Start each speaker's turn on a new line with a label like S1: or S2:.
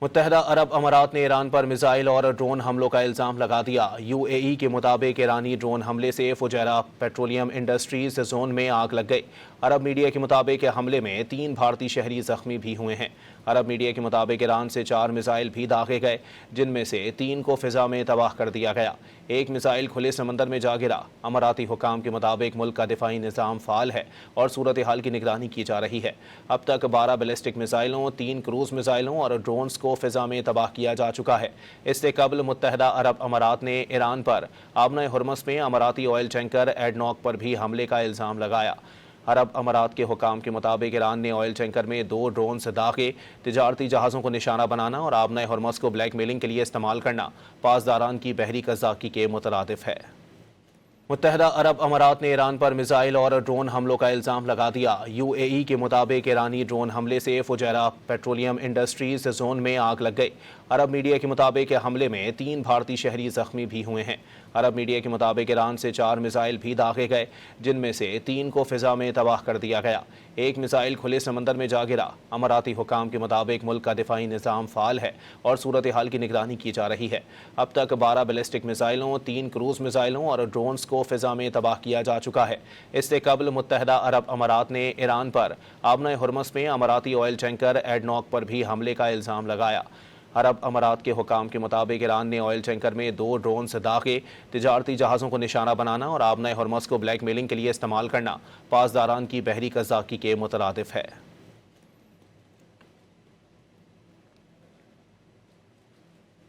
S1: متحدہ عرب امارات نے ایران پر میزائل اور ڈرون حملوں کا الزام لگا دیا۔ یو اے ای کے مطابق ایرانی ڈرون حملے سے فجیرہ پیٹرولیم انڈسٹریز زون میں آگ لگ گئی۔ عرب میڈیا کے مطابق حملے میں 3 بھارتی شہری زخمی بھی ہوئے ہیں۔ عرب میڈیا کے مطابق ایران سے 4 میزائل بھی داغے گئے، جن میں سے 3 کو فضا میں تباہ کر دیا گیا۔ ایک میزائل کھلے سمندر میں جا گرا۔ اماراتی حکام کے مطابق ملک کا دفاعی نظام فعال ہے اور صورتحال کی نگرانی کی جا رہی ہے۔ اب تک 12 بیلسٹک میزائلوں، 3 کروز میزائلوں اور ڈرونز کو فضا میں تباہ کیا جا چکا ہے۔ اس سے قبل متحدہ عرب امارات نے ایران پر آبنہ ہرمز میں اماراتی آئل ٹینکر ایڈنوک پر بھی حملے کا الزام لگایا۔ عرب امارات کے حکام کے مطابق ایران نے آئل ٹینکر میں 2 ڈرونز داغے۔ تجارتی جہازوں کو نشانہ بنانا اور آبنہ ہرمز کو بلیک میلنگ کے لیے استعمال کرنا پاسداران کی بحری قزاقی کے مترادف ہے۔ متحدہ عرب امارات نے ایران پر میزائل اور ڈرون حملوں کا الزام لگا دیا۔ یو اے ای کے مطابق ایرانی ڈرون حملے سے فجیرہ پیٹرولیم انڈسٹریز زون میں آگ لگ گئی۔ عرب میڈیا کے مطابق حملے میں 3 بھارتی شہری زخمی بھی ہوئے ہیں۔ عرب میڈیا کے مطابق ایران سے 4 میزائل بھی داغے گئے، جن میں سے 3 کو فضا میں تباہ کر دیا گیا۔ ایک میزائل کھلے سمندر میں جا گرا۔ اماراتی حکام کے مطابق ملک کا دفاعی نظام فعال ہے اور صورتحال کی نگرانی کی جا رہی ہے۔ اب تک 12 بیلسٹک میزائلوں، 3 کروز میزائلوں اور ڈرونز کو فضا میں تباہ کیا جا چکا ہے۔ اس سے قبل متحدہ عرب امارات نے ایران پر آبنہ ہرمز میں اماراتی آئل ٹینکر ایڈنوک پر بھی حملے کا الزام لگایا۔ عرب امارات کے حکام کے مطابق ایران نے آئل ٹینکر میں 2 ڈرونز داغے۔ تجارتی جہازوں کو نشانہ بنانا اور آبنہ ہرمز کو بلیک میلنگ کے لیے استعمال کرنا پاسداران کی بحری قزاقی کے مترادف ہے۔